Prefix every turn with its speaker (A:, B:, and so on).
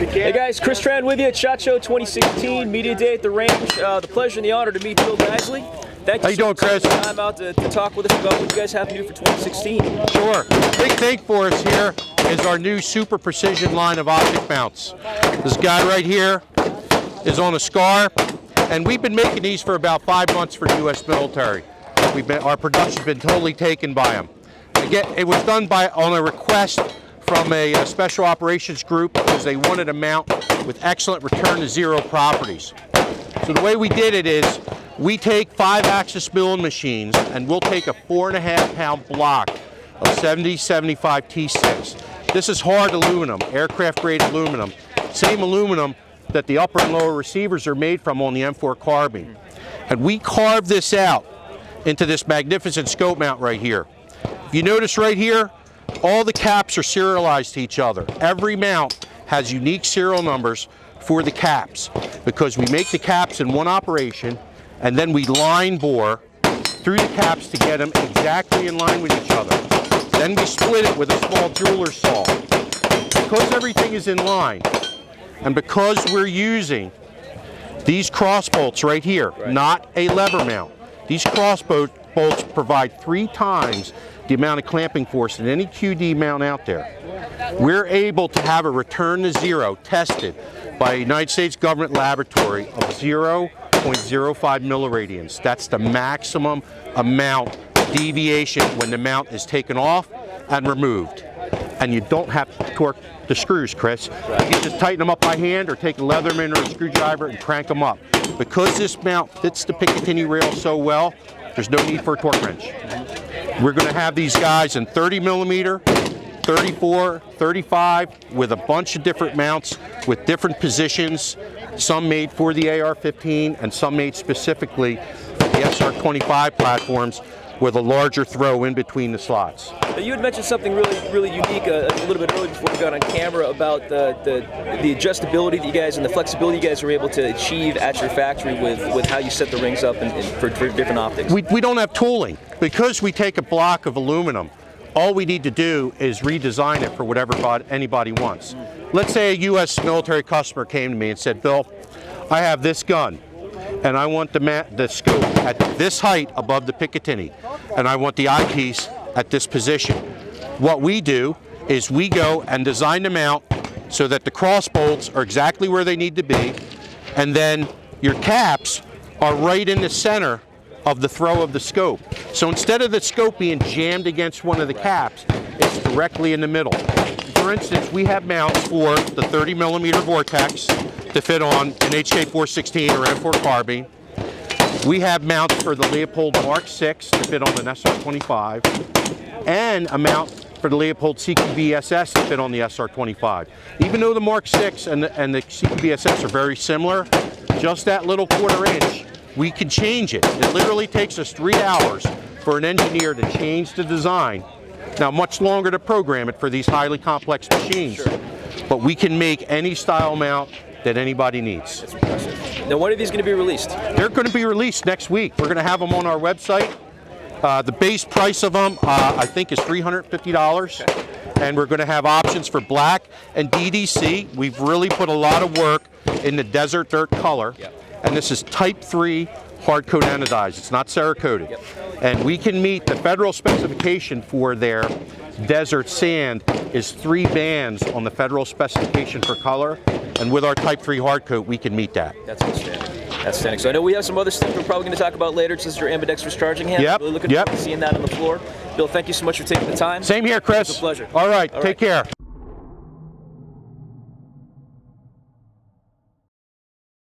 A: Hey guys, Chris Tran with you at SHOT Show 2016, Media Day at the range. The pleasure and the honor to meet Bill Geissele. Thank you.
B: How you doing, Chris?
A: For time out to talk with us about what you guys have to do for 2016.
B: Sure. Big thing for us here is our new super precision line of optic mounts. This guy right here is on a SCAR, and we've been making these for about 5 months for the U.S. military. Our production's been totally taken by them. Again, it was done on a request from a special operations group because they wanted a mount with excellent return to zero properties. So the way we did it is we take 5-axis milling machines and we'll take a 4.5 pound block of 7075 T6. This is hard aluminum, aircraft grade aluminum, same aluminum that the upper and lower receivers are made from on the M4 carbine. And we carved this out into this magnificent scope mount right here. If you notice right here, all the caps are serialized to each other. Every mount has unique serial numbers for the caps because we make the caps in one operation and then we line bore through the caps to get them exactly in line with each other. Then we split it with a small jeweler's saw. Because everything is in line and because we're using these cross bolts right here, not a lever mount, these cross bolts provide 3 times the amount of clamping force in any QD mount out there. We're able to have a return to zero tested by a United States government laboratory of 0.05 milliradians. That's the maximum amount of deviation when the mount is taken off and removed. And you don't have to torque the screws, Chris. You can just tighten them up by hand or take a Leatherman or a screwdriver and crank them up. Because this mount fits the Picatinny rail so well, there's no need for a torque wrench. We're going to have these guys in 30 millimeter, 34, 35, with a bunch of different mounts with different positions, some made for the AR-15 and some made specifically for the SR-25 platforms with a larger throw in between the slots.
A: You had mentioned something really unique a little bit earlier before we got on camera about the adjustability that you guys and the flexibility you guys are able to achieve at your factory with how you set the rings up and for different optics.
B: We don't have tooling. Because we take a block of aluminum, all we need to do is redesign it for whatever anybody wants. Let's say a U.S. military customer came to me and said, Bill, I have this gun and I want the scope at this height above the Picatinny and I want the eyepiece at this position. What we do is we go and design the mount so that the cross bolts are exactly where they need to be, and then your caps are right in the center of the throw of the scope. So instead of the scope being jammed against one of the caps, it's directly in the middle. For instance, we have mounts for the 30 millimeter Vortex to fit on an HK416 or M4 carbine. We have mounts for the Leopold Mark 6 to fit on an SR-25, and a mount for the Leopold CQB SS to fit on the SR-25. Even though the Mark 6 and the CQB SS are very similar, just that little 1/4 inch, we can change it. It literally takes us 3 hours for an engineer to change the design. Now, much longer to program it for these highly complex machines, but we can make any style mount that anybody needs.
A: That's impressive. Now, when are these going to be released?
B: They're going to be released next week. We're going to have them on our website. The base price of them, I think, is $350. And we're going to have options for black and DDC. We've really put a lot of work in the desert dirt color. And this is type 3 hard coat anodized. It's not Cerakoted. And we can meet the federal specification for their desert sand is 3 bands on the federal specification for color. And with our type 3 hard coat, we can meet that.
A: That's outstanding. That's outstanding. So I know we have some other stuff we're probably going to talk about later. This is your ambidextrous charging hand. Really looking forward to seeing that on the floor. Bill, thank you so much for taking the time.
B: Same here, Chris.
A: It's a pleasure.
B: All right, take care.